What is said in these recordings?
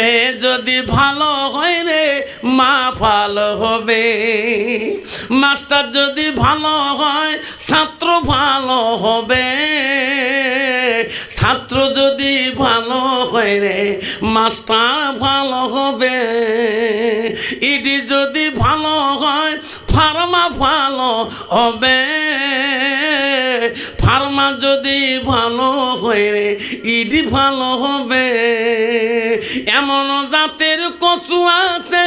মেয়ে যদি ভালো হয় রে মা ভালো হবে, মাস্টার যদি ভালো হয় ছাত্র ভালো হবে, ছাত্র যদি ভালো হয় রে মাস্টার ভালো হবে, ইডি যদি ভালো হয় ফার্মা ভালো হবে, ফার্মা যদি ভালো হয় রে ইডি ভালো হবে। এমন জাতের কচু আছে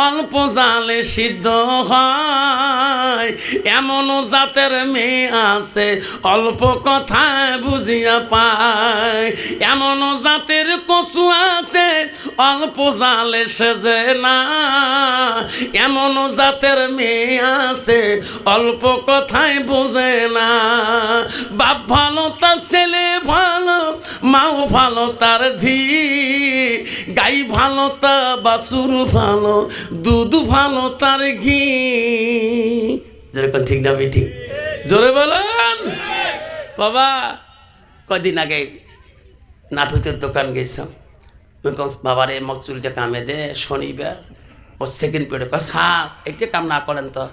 অল্প জালে সিদ্ধ হয়, এমন জাতের মেয়ে আছে অল্প কথায় বুঝিয়া পায়, এমন জাতের কচু আছে অল্প জালে সেজে না, এমন জাতের মেয়ে আছে অল্প কথায় বোঝে না। বাপ ভালো তার ছেলে ভালো, মাও ভালো তার ঝি, গাই ভালো তা বাছুর ভালো, দুধ ভালো তার ঘি। যেরকম ঠিক না ঠিক? জোরে বলেন বাবা। কয়দিন আগে নাটকের দোকান গেছিলাম, বাবারে মক চুলটা কামে দে, শনিবার ও সেকেন্ড পিরিয়ড কয় স্যার একটা কাম না করেন তো,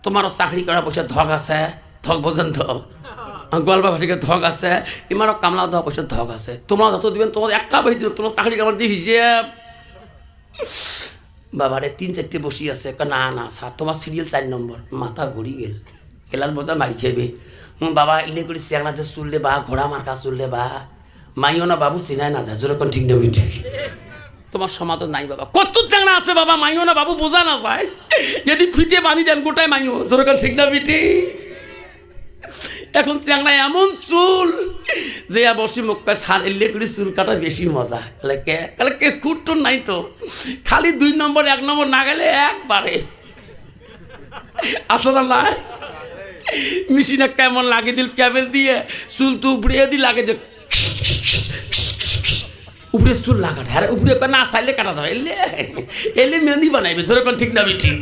তোমারও চাকরি করার পয়সা ধক আছে, ধক বোঝেন তো, গোয়ালবা ভাষাকে ধক আছে, ইমারও কামলা দেওয়া পয়সা ধক আছে, তোমরা যত দিবেন তোমার একটা বেশি দিবেন, তোমার চাকরি কামার দিয়ে হিসেব। বাবারে 3-4টে বসি আছে, না না স্যার তোমার সিরিয়াল 4 নম্বর, মাথা ঘুরি গেল, গেলাস বোঝা মারি খেবে। বাবা ইলে করি চেংড়া যে চুললে বা ঘোড়া মার্কা চুললে বা মাইও না বাবু চিনাই না যায়, যেরকম ঠিক না ঠিক? তোমার সমাজও নাই বাবা, কত চেংড়া আছে বাবা, মাইও না বাবু বোঝা না যায়, যদি ফিতে বানি দেন গোটাই মাইও, যেরকম ঠিক না বিটি? এখন চেংড়া এমন চুল যে বসে মুখ পায় সার এলে করে চুল কাটা বেশি মজা। কে খুঁটটো নাই তো, খালি 2 নম্বর 1 নম্বর না গেলে একবারে আসলে না মেশিনে কেমন লাগে দিল, ক্যাবেল দিয়ে চুল তো উপরে দিয়ে লাগে দিল, উপরে চুল লাগাটা, হ্যাঁ উপরে না চাইলে কাটা যাবে, এলে মেহেন্দি বানাইবে, যেরকম ঠিক না ঠিক?